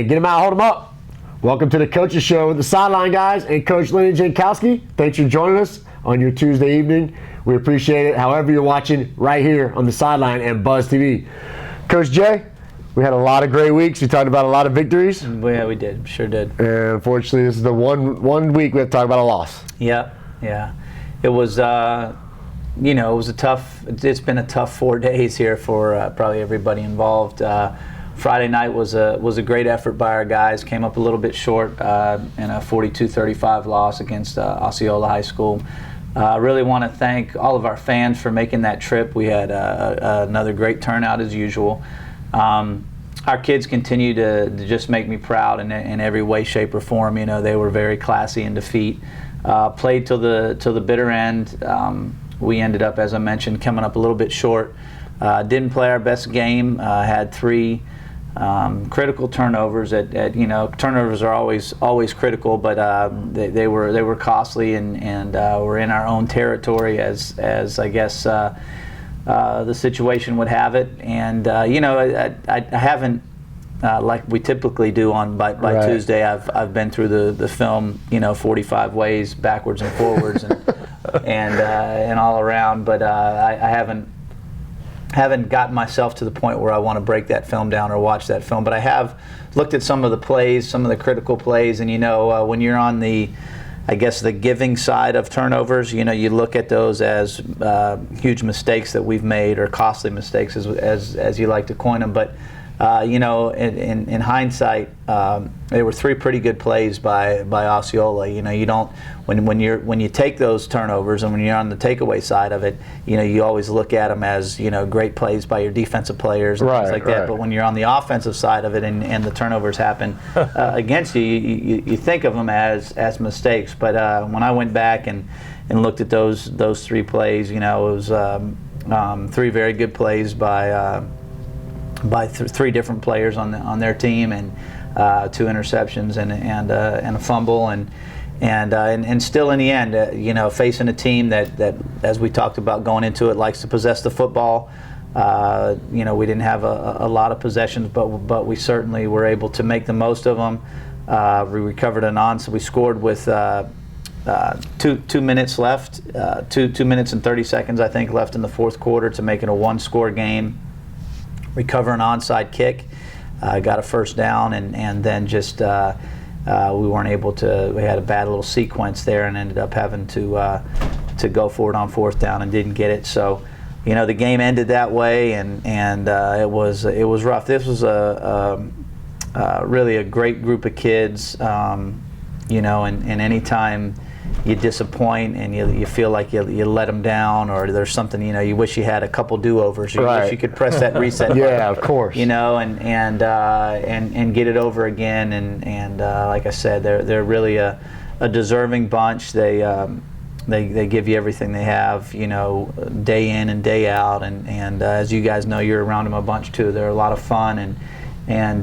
and get them out, hold them up. Welcome to the Coaches Show with the Sideline guys and Coach Lenny Jankowski. Thanks for joining us on your Tuesday evening. We appreciate it, however you're watching right here on the Sideline and Buzz TV. Coach Jay, we had a lot of great weeks. We talked about a lot of victories. Yeah, we did. Sure did. And unfortunately, this is the one week we have to talk about a loss. Yeah. It was, it was it's been a tough 4 days here for probably everybody involved. Friday night was a great effort by our guys. Came up a little bit short in a 42-35 loss against Osceola High School. I really want to thank all of our fans for making that trip. We had another great turnout as usual. Our kids continue to just make me proud in every way, shape, or form. You know, they were very classy in defeat. Played till the bitter end. We ended up, as I mentioned, coming up a little bit short. Didn't play our best game. Had 3 critical turnovers. Turnovers are always critical, but they were costly and were in our own territory as I guess the situation would have it. And I haven't like we typically do by right. Tuesday. I've been through the film 45 ways backwards and forwards and all around, but I haven't gotten myself to the point where I want to break that film down or watch that film. But I have looked at some of the plays, some of the critical plays, and when you're on the giving side of turnovers, you look at those as huge mistakes that we've made, or costly mistakes, as you like to coin them. But in hindsight, there were 3 pretty good plays by Osceola. You don't when you take those turnovers and when you're on the takeaway side of it, you always look at them as great plays by your defensive players and things like that. But when you're on the offensive side of it and the turnovers happen against you, you think of them as mistakes. But when I went back and looked at those 3 plays, it was 3 very good plays by 3 different players on their team, and 2 interceptions and a fumble, and still in the end, facing a team that as we talked about going into it, likes to possess the football. We didn't have a lot of possessions, but we certainly were able to make the most of them. We recovered an onside. We scored with 2 minutes left, 2 minutes and 30 seconds I think left in the fourth quarter to make it a 1-score game. Recover an onside kick, got a first down, and then just we weren't able to. We had a bad little sequence there, and ended up having to go for it on 4th down and didn't get it. So, the game ended that way, and it was rough. This was really a great group of kids, and anytime you disappoint and you feel like you let them down, or there's something you wish you had a couple do-overs. You wish you could press that reset button. Yeah, of course. And get it over again. And like I said, they're really a deserving bunch. They give you everything they have, day in and day out. And as you guys know, you're around them a bunch too. They're a lot of fun, and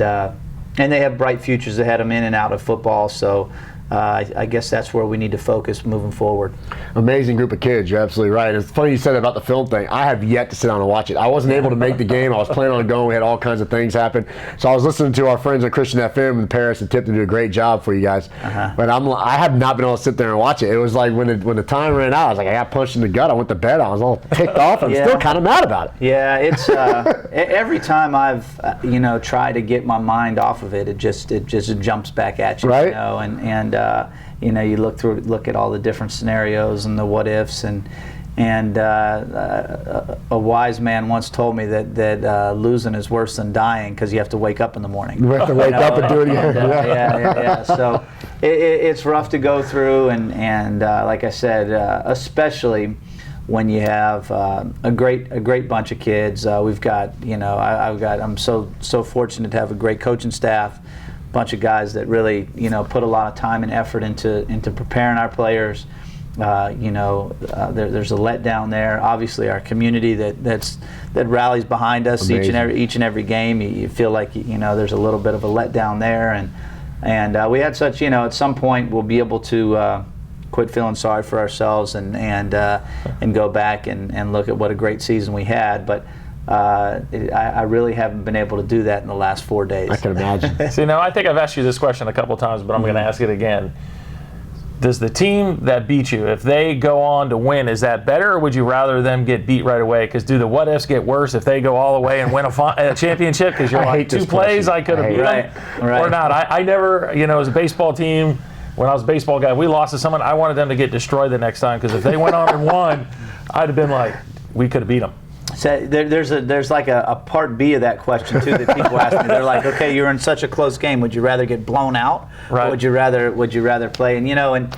they have bright futures ahead of them in and out of football. So. I guess that's where we need to focus moving forward. Amazing group of kids. You're absolutely right. It's funny you said about the film thing. I have yet to sit down and watch it. I wasn't able to make the game. I was planning on going. We had all kinds of things happen. So I was listening to our friends at Christian FM in Paris and Tip to do a great job for you guys. But I have not been able to sit there and watch it. It was like when the time ran out, I was like, I got punched in the gut. I went to bed. I was all ticked off. I'm still kind of mad about it. Yeah, it's every time I've tried to get my mind off of it, it just jumps back at you. Right. You look at all the different scenarios and the what ifs, and a wise man once told me that losing is worse than dying because you have to wake up in the morning. You have to wake up and do it again. Yeah. So it's rough to go through, and like I said, especially when you have a great bunch of kids. We've got I'm so fortunate to have a great coaching staff. Bunch of guys that really put a lot of time and effort into preparing our players. There's a letdown there. Obviously, our community that rallies behind us each and every game. You feel like there's a little bit of a letdown there, and we had such at some point we'll be able to quit feeling sorry for ourselves and go back and look at what a great season we had. But I really haven't been able to do that in the last 4 days. I can imagine. See, now I think I've asked you this question a couple of times, but I'm going to ask it again. Does the team that beat you, if they go on to win, is that better, or would you rather them get beat right away? Because do the what ifs get worse if they go all the way and win a championship? Because you're like, 2 plays, I could have beat them, or not. I never, as a baseball team, when I was a baseball guy, we lost to someone, I wanted them to get destroyed the next time, because if they went on and won, I'd have been like, we could have beat them. So there's like a part B of that question too that people ask me. They're like, okay, you're in such a close game. Would you rather get blown out, or would you rather play? And and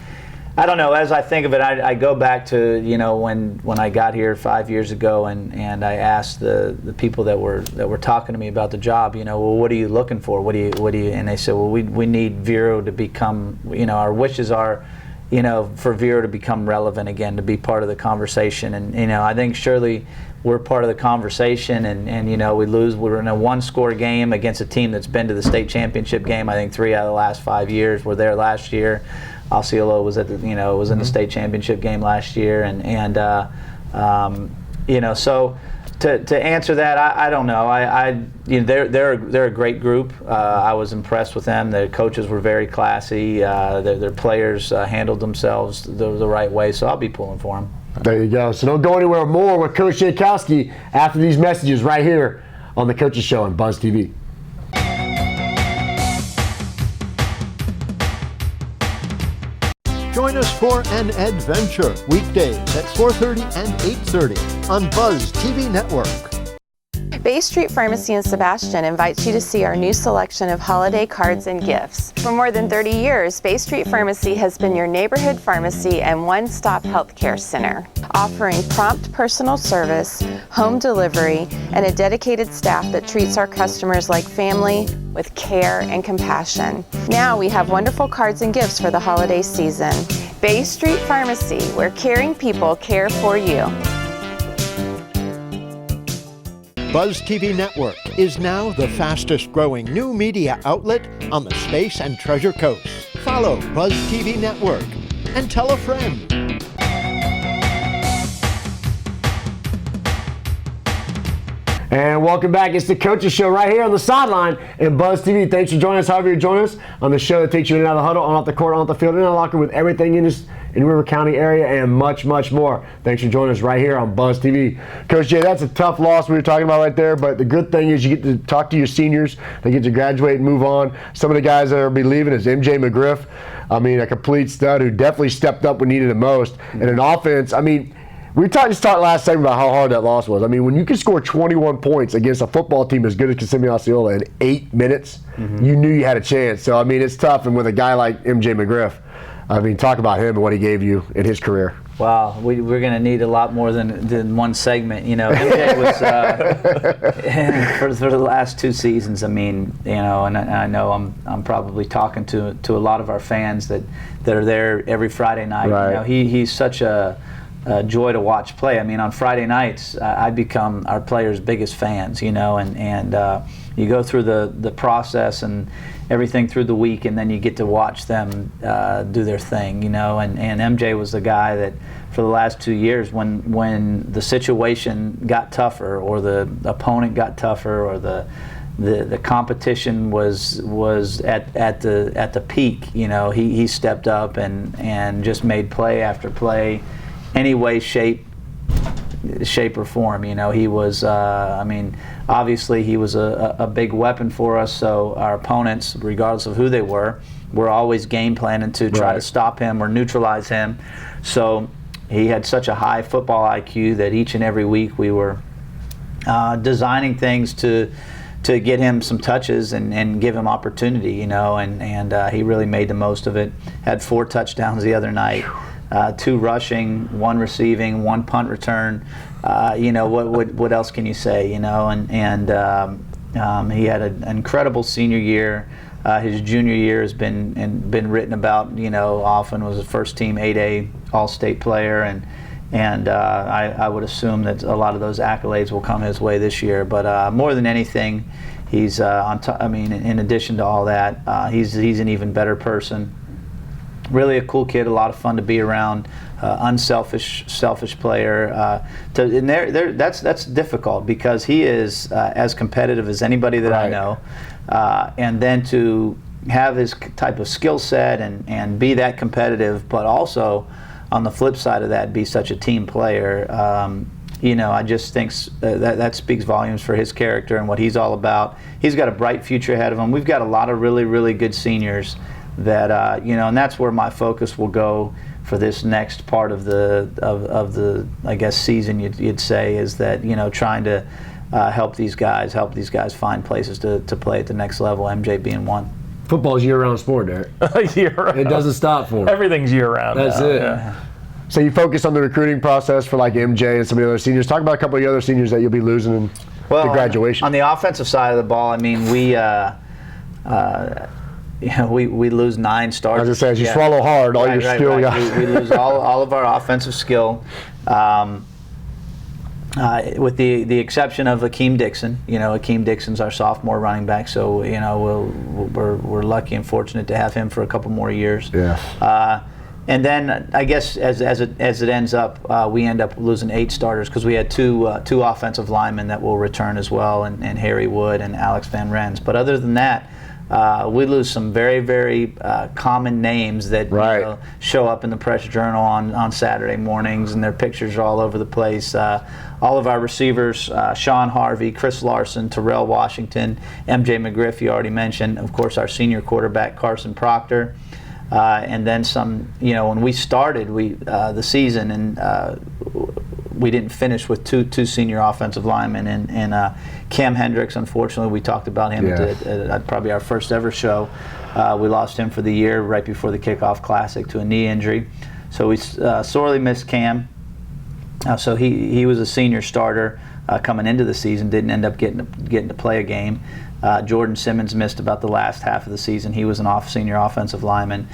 I don't know. As I think of it, I go back to when I got here 5 years ago, and I asked the people that were talking to me about the job. Well, what are you looking for? What do you? And they said, well, we need Vero to become. Our wishes are, for Vero to become relevant again, to be part of the conversation. And I think surely we're part of the conversation, and we lose. We're in a 1-score game against a team that's been to the state championship game. I think 3 out of the last 5 years. We're there last year. Osceola was at the was in the state championship game last year, so to answer that, I don't know. They're a great group. I was impressed with them. The coaches were very classy. Their players handled themselves the right way. So I'll be pulling for them. There you go. So don't go anywhere more with Coach Jankowski after these messages right here on the Coaches Show on Buzz TV. Join us for an adventure weekdays at 4:30 and 8:30 on Buzz TV Network. Bay Street Pharmacy in Sebastian invites you to see our new selection of holiday cards and gifts. For more than 30 years, Bay Street Pharmacy has been your neighborhood pharmacy and one-stop healthcare center, offering prompt personal service, home delivery, and a dedicated staff that treats our customers like family with care and compassion. Now we have wonderful cards and gifts for the holiday season. Bay Street Pharmacy, where caring people care for you. Buzz TV Network is now the fastest growing new media outlet on the Space and Treasure Coast. Follow Buzz TV Network and tell a friend. And welcome back. It's the Coaches Show right here on the Sideline and Buzz TV. Thanks for joining us, however you join us, on the show that takes you in and out of the huddle, on off the court, on off the field, in and out of the locker, with everything in River County area and much, much more. Thanks for joining us right here on Buzz TV. Coach Jay, that's a tough loss we were talking about right there, but the good thing is you get to talk to your seniors. They get to graduate and move on. Some of the guys that will be leaving is MJ McGriff. A complete stud who definitely stepped up when needed it most. And an offense, we just talked last segment about how hard that loss was. When you can score 21 points against a football team as good as Kissimmee Osceola in 8 minutes, you knew you had a chance. So, it's tough. And with a guy like MJ McGriff, talk about him and what he gave you in his career. Wow, we're going to need a lot more than one segment. MJ was for the last 2 seasons. And I know I'm probably talking to a lot of our fans that are there every Friday night. Right. He's such a joy to watch play. On Friday nights, I become our players' biggest fans. And you go through the process and everything through the week, and then you get to watch them do their thing. And MJ was the guy that for the last 2 years, when the situation got tougher, or the opponent got tougher, or the competition was at the peak, he stepped up and just made play after play, any way, shape or form. He was, obviously he was a big weapon for us, so our opponents, regardless of who they were always game planning to try to stop him or neutralize him. So he had such a high football IQ that each and every week we were designing things to get him some touches and give him opportunity, and he really made the most of it. Had 4 touchdowns the other night. 2 rushing, 1 receiving, 1 punt return. What else can you say? He had an incredible senior year. His junior year has been written about. Often was a first-team 8A All-State player, and I would assume that a lot of those accolades will come his way this year. But more than anything, he's in addition to all that, he's an even better person. Really a cool kid, a lot of fun to be around, unselfish player. That's difficult because he is as competitive as anybody that I know. And then to have his type of skill set and be that competitive, but also on the flip side of that, be such a team player. I just think that speaks volumes for his character and what he's all about. He's got a bright future ahead of him. We've got a lot of really, really good seniors that and that's where my focus will go for this next part of the I guess season. You'd say is that trying to help these guys find places to play at the next level. MJ being one. Football's year-round sport, Derek. Year-round. It doesn't stop for him. Everything's year-round. That's now. it. Yeah. So you focus on the recruiting process for like MJ and some of the other seniors. Talk about a couple of the other seniors that you'll be losing to graduation. On the offensive side of the ball, I mean, we lose 9 starters. As I said, you swallow hard all your skill. Right. We lose all of our offensive skill. With the exception of Akeem Dixon. Akeem Dixon's our sophomore running back, so we're lucky and fortunate to have him for a couple more years. Yeah. And then I guess as it ends up, we end up losing 8 starters because we had two offensive linemen that will return as well, and Harry Wood and Alex Van Rens. But other than that, we lose some very, very common names that show up in the Press Journal on Saturday mornings, and their pictures are all over the place. All of our receivers, Sean Harvey, Chris Larson, Terrell Washington, MJ McGriff, you already mentioned. Of course, our senior quarterback, Carson Proctor. And then some, when we started the season, and we didn't finish with two senior offensive linemen, and Cam Hendricks, unfortunately, we talked about him at probably our first ever show. We lost him for the year right before the kickoff classic to a knee injury. So we sorely missed Cam. So he was a senior starter coming into the season, didn't end up getting to play a game. Jordan Simmons missed about the last half of the season. He was an senior offensive lineman,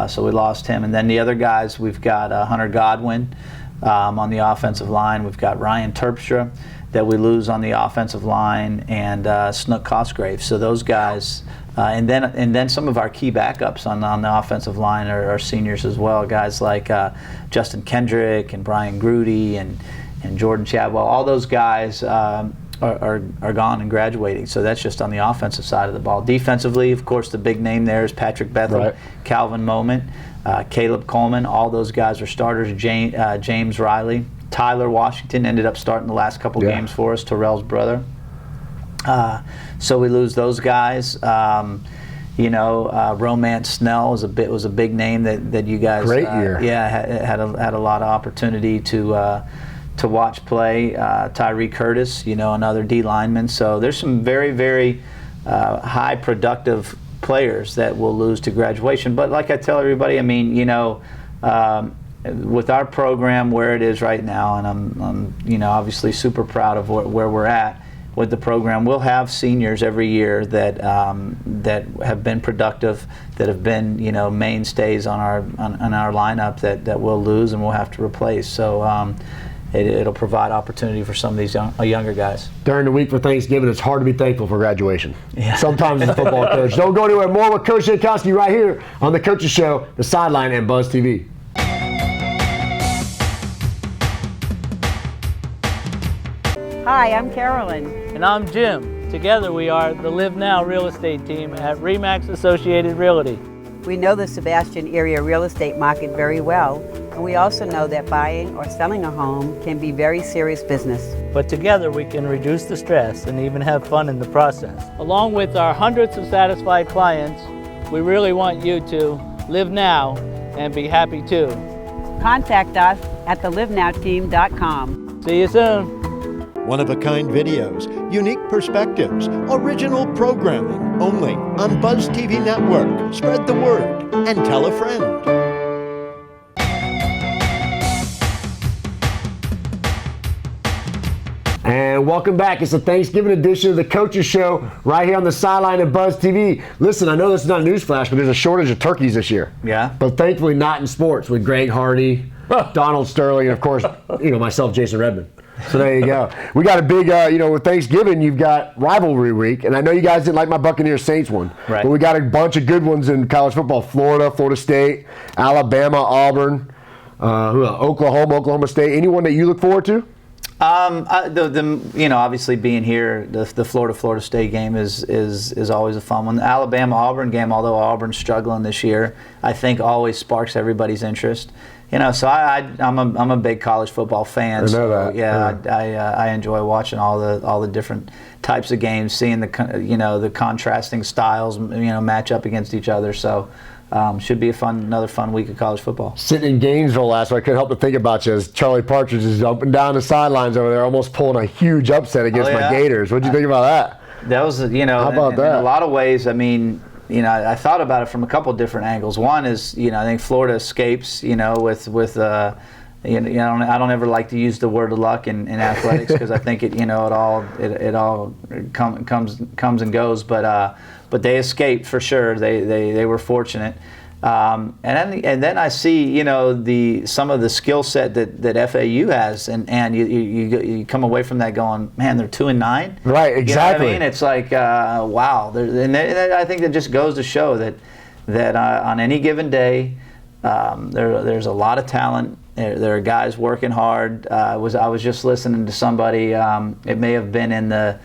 so we lost him. And then the other guys, we've got Hunter Godwin on the offensive line. We've got Ryan Terpstra that we lose on the offensive line, and Snook Cosgrave. So those guys, and then some of our key backups on the offensive line are seniors as well. Guys like Justin Kendrick and Brian Grudy and Jordan Chadwell. All those guys are gone and graduating. So that's just on the offensive side of the ball. Defensively, of course, the big name there is Patrick Bethel, Calvin Moment, Caleb Coleman. All those guys are starters. James Riley. Tyler Washington ended up starting the last couple games for us, Terrell's brother. So we lose those guys. Romance Snell was a big name that you guys had a lot of opportunity to watch play. Tyree Curtis, another D lineman. So there's some very, very high productive players that will lose to graduation. But like I tell everybody, I mean, with our program where it is right now, and I'm obviously super proud of where we're at with the program. We'll have seniors every year that have been productive, that have been mainstays on our lineup that we'll lose and we'll have to replace. So it'll provide opportunity for some of these younger guys. During the week for Thanksgiving, it's hard to be thankful for graduation. Yeah. Sometimes as a football coach. Don't go anywhere. More with Coach Jankowski right here on the Coaches Show, the Sideline, and Buzz TV. Hi, I'm Carolyn. And I'm Jim. Together we are the Live Now real estate team at RE/MAX Associated Realty. We know the Sebastian area real estate market very well, and we also know that buying or selling a home can be very serious business. But together we can reduce the stress and even have fun in the process. Along with our hundreds of satisfied clients, we really want you to live now and be happy too. Contact us at thelivenowteam.com. See you soon. One-of-a-kind videos, unique perspectives, original programming, only on Buzz TV Network. Spread the word and tell a friend. And welcome back. It's a Thanksgiving edition of the Coaches Show right here on the Sideline and Buzz TV. Listen, I know this is not a newsflash, but there's a shortage of turkeys this year. Yeah. But thankfully not in sports with Greg Hardy, Donald Sterling, and of course, myself, Jason Redmond. So there you go. We got a big, with Thanksgiving, you've got rivalry week, and I know you guys didn't like my Buccaneers Saints one, right. But we got a bunch of good ones in college football: Florida, Florida State, Alabama, Auburn, Oklahoma State. Anyone that you look forward to? Obviously being here, the Florida State game is always a fun one. The Alabama Auburn game, although Auburn's struggling this year, I think always sparks everybody's interest. So I'm a big college football fan. I know that. Yeah, I enjoy watching all the different types of games, seeing the contrasting styles match up against each other. So. Should be another fun week of college football. Sitting in Gainesville last week, I couldn't help but think about you as Charlie Partridge is up and down the sidelines over there, almost pulling a huge upset against my Gators. What did you think about that? That was, How about that? In a lot of ways, I mean, I thought about it from a couple different angles. One is, I think Florida escapes, with I don't ever like to use the word luck in athletics because I think it all comes and goes, but they escaped for sure. They were fortunate, and then I see some of the skill set that FAU has, and you come away from that going, man, they're 2-9. Right, exactly. You know what I mean? It's like wow, and I think that just goes to show that on any given day, there's a lot of talent. There are guys working hard. I was just listening to somebody. It may have been in the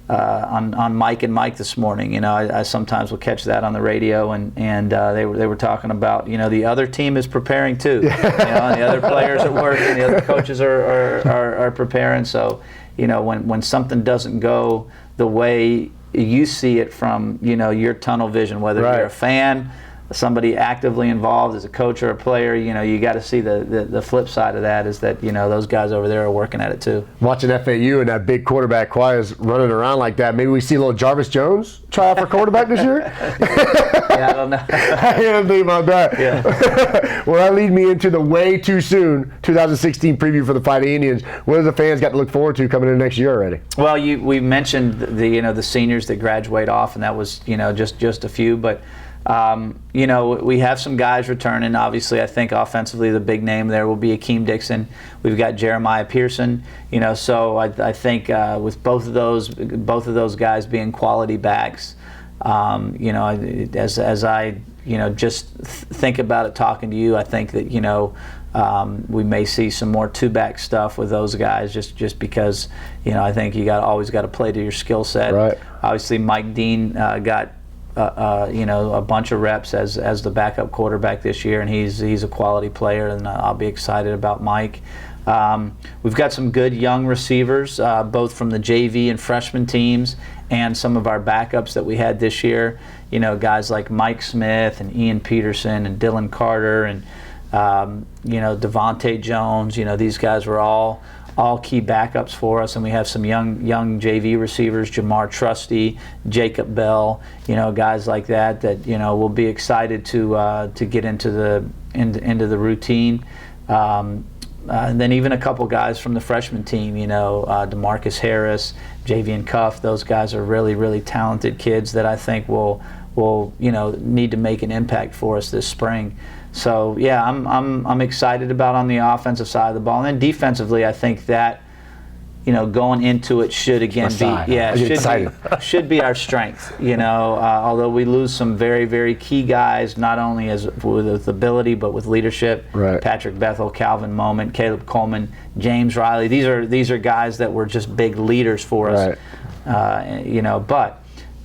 on Mike and Mike this morning. I sometimes will catch that on the radio, and they were talking about the other team is preparing too. And the other players are working. The other coaches are preparing. So when something doesn't go the way you see it from your tunnel vision, whether you're a fan, somebody actively involved as a coach or a player, you got to see the flip side of that is that those guys over there are working at it too. Watching FAU and that big quarterback Quias running around like that, maybe we see a little Jarvis Jones try out for quarterback this year. Yeah, I don't know. I didn't think about that. Yeah. Well, that leads me into the way too soon 2016 preview for the Fighting Indians. What have the fans got to look forward to coming in next year already? Well, we mentioned the seniors that graduate off, and that was just a few, but. We have some guys returning. Obviously, I think offensively the big name there will be Akeem Dixon. We've got Jeremiah Pearson. So I think with both of those guys being quality backs, as I just think about it talking to you, I think that we may see some more two-back stuff with those guys just because I think you always got to play to your skill set. Right. Obviously, Mike Dean got. A bunch of reps as the backup quarterback this year, and he's a quality player, and I'll be excited about Mike. We've got some good young receivers, both from the JV and freshman teams, and some of our backups that we had this year. Guys like Mike Smith and Ian Peterson and Dylan Carter and Devontae Jones. These guys were all key backups for us, and we have some young JV receivers, Jamar Trusty, Jacob Bell, guys like that we'll be excited to get into the routine. And then even a couple guys from the freshman team, DeMarcus Harris, Javian Cuff. Those guys are really, really talented kids that I think will need to make an impact for us this spring. So yeah, I'm excited about on the offensive side of the ball, and then defensively, I think that going into it should again should be our strength. Although we lose some very, very key guys, not only with ability but with leadership. Right. Patrick Bethel, Calvin Moment, Caleb Coleman, James Riley. These are guys that were just big leaders for us. Right.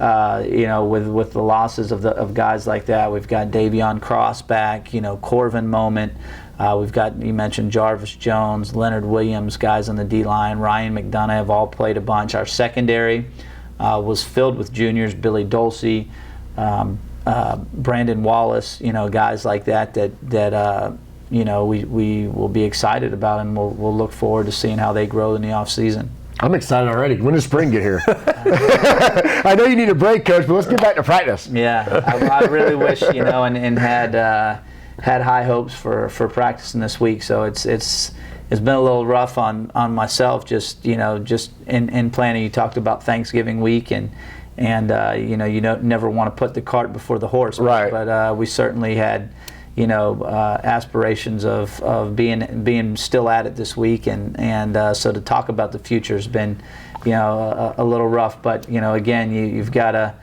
With the losses of guys like that, we've got Davion Cross back, Corvin Moment. We've got, you mentioned Jarvis Jones, Leonard Williams, guys on the D-line, Ryan McDonough have all played a bunch. Our secondary was filled with juniors, Billy Dulce, Brandon Wallace, guys like that we will be excited about, and we'll look forward to seeing how they grow in the off season. I'm excited already. When does spring get here? I know you need a break, Coach, but let's get back to practice. Yeah, I really wish, and had high hopes for practicing this week. So it's been a little rough on myself. Just in planning. You talked about Thanksgiving week, and you never want to put the cart before the horse. Right. But we certainly had aspirations of being still at it this week, and so to talk about the future has been, a little rough. But again, you've got to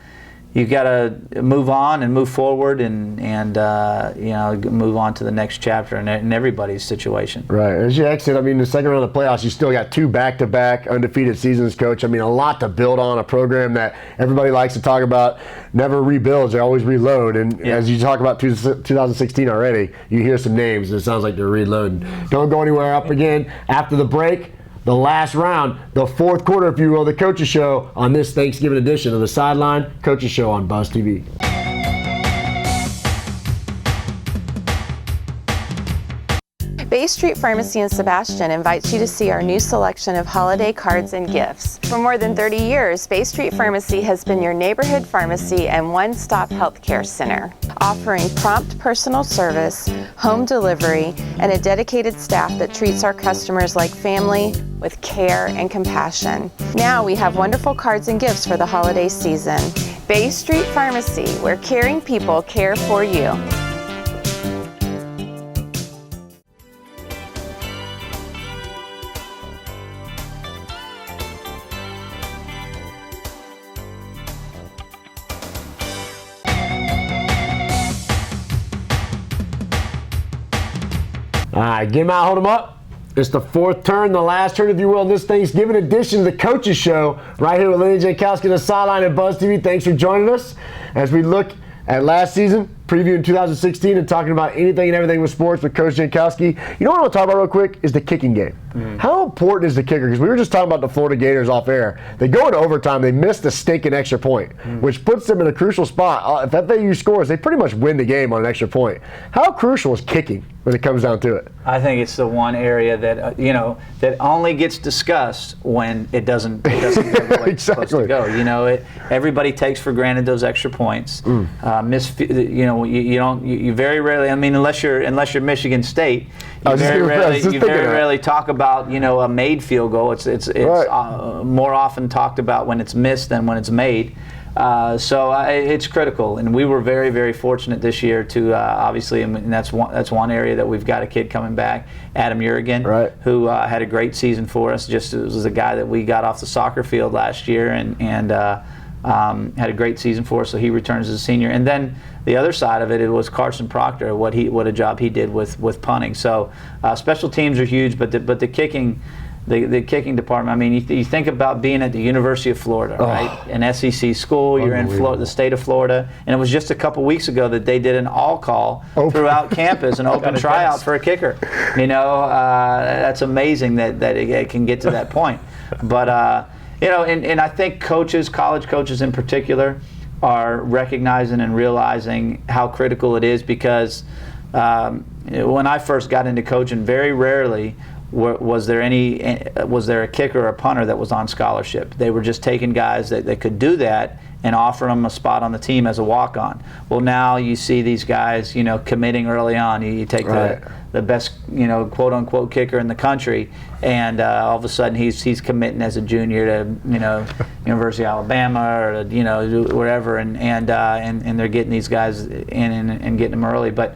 move on and move forward, and move on to the next chapter in everybody's situation. Right. As you exit, the second round of the playoffs, you still got 2 back-to-back undefeated seasons, Coach. A lot to build on, a program that everybody likes to talk about. Never rebuilds, they always reload. And as you talk about 2016 already, you hear some names, and it sounds like they're reloading. Don't go anywhere. Up again after the break. The last round, the fourth quarter, if you will, the Coaches Show on this Thanksgiving edition of the Sideline Coaches Show on Buzz TV. Bay Street Pharmacy in Sebastian invites you to see our new selection of holiday cards and gifts. For more than 30 years, Bay Street Pharmacy has been your neighborhood pharmacy and one-stop healthcare center, offering prompt personal service, home delivery, and a dedicated staff that treats our customers like family with care and compassion. Now we have wonderful cards and gifts for the holiday season. Bay Street Pharmacy, where caring people care for you. All right, get him out, hold him up. It's the fourth turn, the last turn, if you will, in this Thanksgiving edition of the Coaches Show, right here with Lenny Jankowski, the Sideline at Buzz TV. Thanks for joining us as we look at last season, previewing 2016, and talking about anything and everything with sports with Coach Jankowski. You know what I want to talk about real quick is the kicking game. How important is the kicker? Because we were just talking about the Florida Gators off air. They go into overtime, they miss the stinking extra point, which puts them in a crucial spot. If FAU scores, they pretty much win the game on an extra point. How crucial is kicking when it comes down to it? I think it's the one area that that only gets discussed when it doesn't go the way it's supposed to go. Everybody takes for granted those extra points. You very rarely. Unless you're Michigan State, you very rarely talk about a made field goal. It's right. More often talked about when it's missed than when it's made. So it's critical, and we were very, very fortunate this year to obviously, and that's one area that we've got a kid coming back, Adam Urigan, right, who had a great season for us. Just was a guy that we got off the soccer field last year, and had a great season for us. So he returns as a senior, and then the other side of it was Carson Proctor. What a job he did with punting. So special teams are huge, but the kicking. The kicking department. You think about being at the University of Florida, right? An SEC school. You're in the state of Florida, and it was just a couple weeks ago that they did an all-call throughout campus, an open tryout for a kicker. That's amazing that it can get to that point. But and I think coaches, college coaches in particular, are recognizing and realizing how critical it is, because when I first got into coaching, very rarely was there a kicker or a punter that was on scholarship. They were just taking guys that could do that and offering them a spot on the team as a walk-on. Well, now you see these guys, committing early on. You take the best, quote-unquote kicker in the country, and all of a sudden he's committing as a junior to, University of Alabama or wherever, and they're getting these guys in and getting them early, but.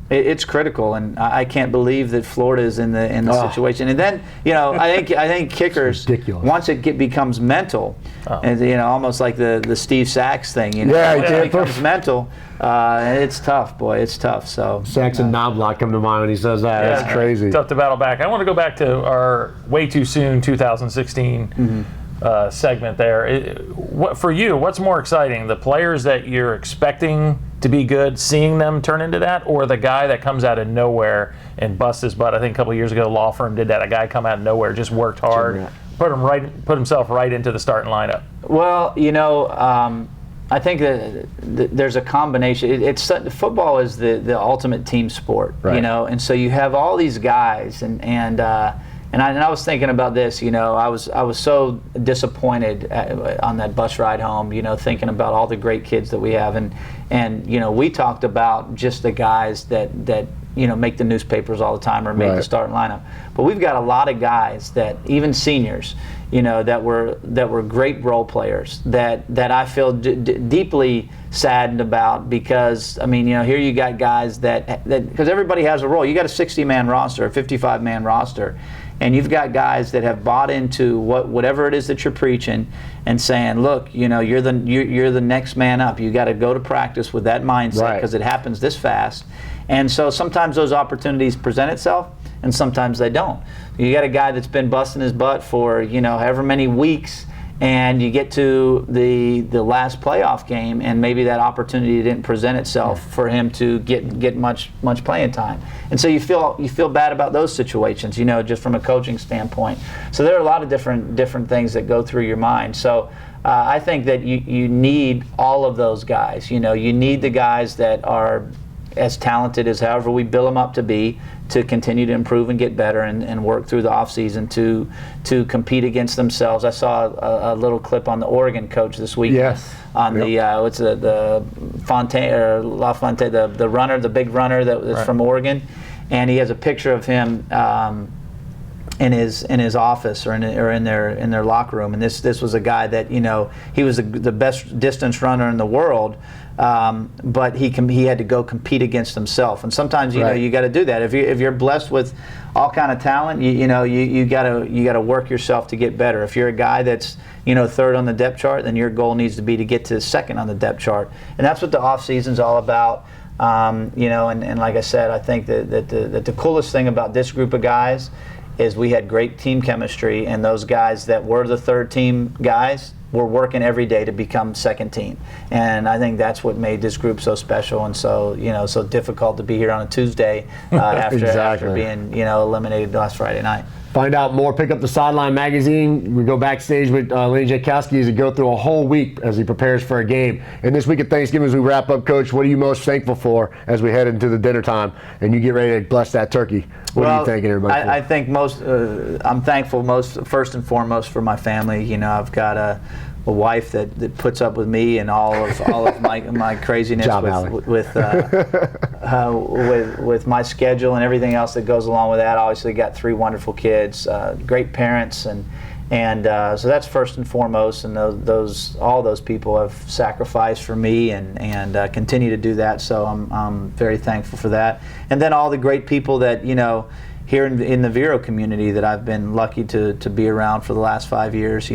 It's critical, and I can't believe that Florida is in the situation. And then I think kickers, once it becomes mental, and almost like the Steve Sachs thing. It becomes mental. It's tough, boy. It's tough. So Sachs and Knobloch come to mind when he says that. Yeah, that's crazy. Tough to battle back. I want to go back to our way too soon 2016. Segment there. For you, what's more exciting, the players that you're expecting to be good, seeing them turn into that, or the guy that comes out of nowhere and busts his butt? I think a couple of years ago, Law Firm did that. A guy come out of nowhere, just worked hard, put himself right into the starting lineup. Well, I think that there's a combination. Football is the ultimate team sport, right. And so you have all these guys, and I was thinking about this, I was so disappointed on that bus ride home, thinking about all the great kids that we have, and we talked about just the guys that make the newspapers all the time or make the starting lineup. But we've got a lot of guys that, even seniors, that were great role players that I feel deeply saddened about, because here you got guys that because everybody has a role. You got a 60-man roster, a 55-man roster, and you've got guys that have bought into whatever it is that you're preaching and saying, look, you're the next man up. You got to go to practice with that mindset, because it happens this fast. And so sometimes those opportunities present itself, and sometimes they don't. You got a guy that's been busting his butt for however many weeks, and you get to the last playoff game, and maybe that opportunity didn't present itself for him to get much playing time. And so you feel bad about those situations, just from a coaching standpoint. So there are a lot of different things that go through your mind. So I think that you need all of those guys. You need the guys that are as talented as however we bill them up to be, to continue to improve and get better and work through the offseason to compete against themselves. I saw a little clip on the Oregon coach this week. Yes. On the Fontaine or LaFontaine, the runner, the big runner that's from Oregon, and he has a picture of him in his office or in their locker room. And this was a guy that he was the best distance runner in the world. But he had to go compete against himself, and sometimes you got to do that. If you're blessed with all kind of talent, you got to work yourself to get better. If you're a guy that's third on the depth chart, then your goal needs to be to get to second on the depth chart, and that's what the off season's all about. And like I said, I think that the coolest thing about this group of guys is we had great team chemistry, and those guys that were the third team guys were working every day to become second team. And I think that's what made this group so special and so so difficult to be here on a Tuesday after being eliminated last Friday night. Find out more, pick up the Sideline magazine. We go backstage with Lenny Jankowski as he go through a whole week as he prepares for a game. And this week at Thanksgiving, as we wrap up, Coach, what are you most thankful for as we head into the dinner time and you get ready to bless that turkey? What are you thanking everybody for? I think I'm thankful first and foremost for my family. I've got a wife that puts up with me and all of my craziness with my schedule and everything else that goes along with that. Obviously got 3 wonderful kids, great parents, and so that's first and foremost. And all those people have sacrificed for me and continue to do that. So I'm very thankful for that. And then all the great people that here in the Vero community that I've been lucky to be around for the last 5 years.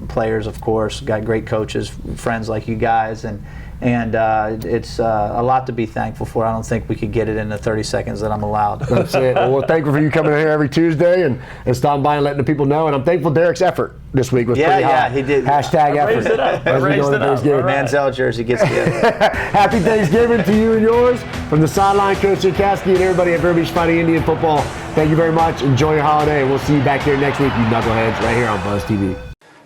Players, of course, got great coaches, friends like you guys, and it's a lot to be thankful for. I don't think we could get it in the 30 seconds that I'm allowed. That's it. Well, we're thankful for you coming in here every Tuesday and stopping by and letting the people know. And I'm thankful Derek's effort this week was pretty high. He did. Hashtag effort. Raised it up. Manziel jersey gets together. Happy Thanksgiving to you and yours. From the Sideline, Coach Jankowski and everybody at Vero Beach Fighting Indian Football. Thank you very much. Enjoy your holiday. We'll see you back here next week, you knuckleheads, right here on Buzz TV.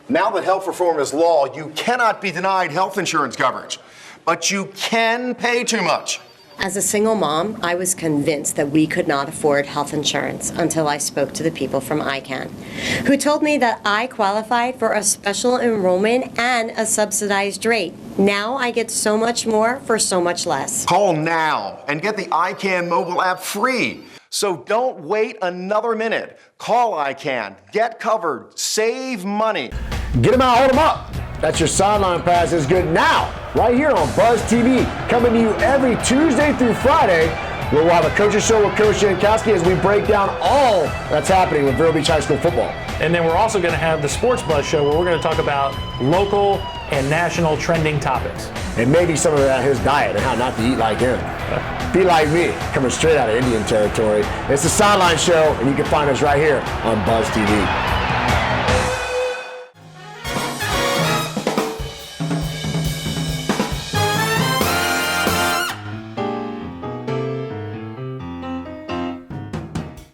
Now that health reform is law, you cannot be denied health insurance coverage. But you can pay too much. As a single mom, I was convinced that we could not afford health insurance until I spoke to the people from ICANN, who told me that I qualified for a special enrollment and a subsidized rate. Now I get so much more for so much less. Call now and get the ICANN mobile app free. So don't wait another minute. Call ICANN, get covered, save money. Get them out, hold them up. That's your Sideline Pass is good now, right here on Buzz TV, coming to you every Tuesday through Friday, where we'll have a coach's show with Coach Jankowski as we break down all that's happening with Vero Beach High School football. And then we're also going to have the Sports Buzz show where we're going to talk about local and national trending topics. And maybe some of that his diet and how not to eat like him. Be like me, coming straight out of Indian territory. It's the Sideline Show, and you can find us right here on Buzz TV.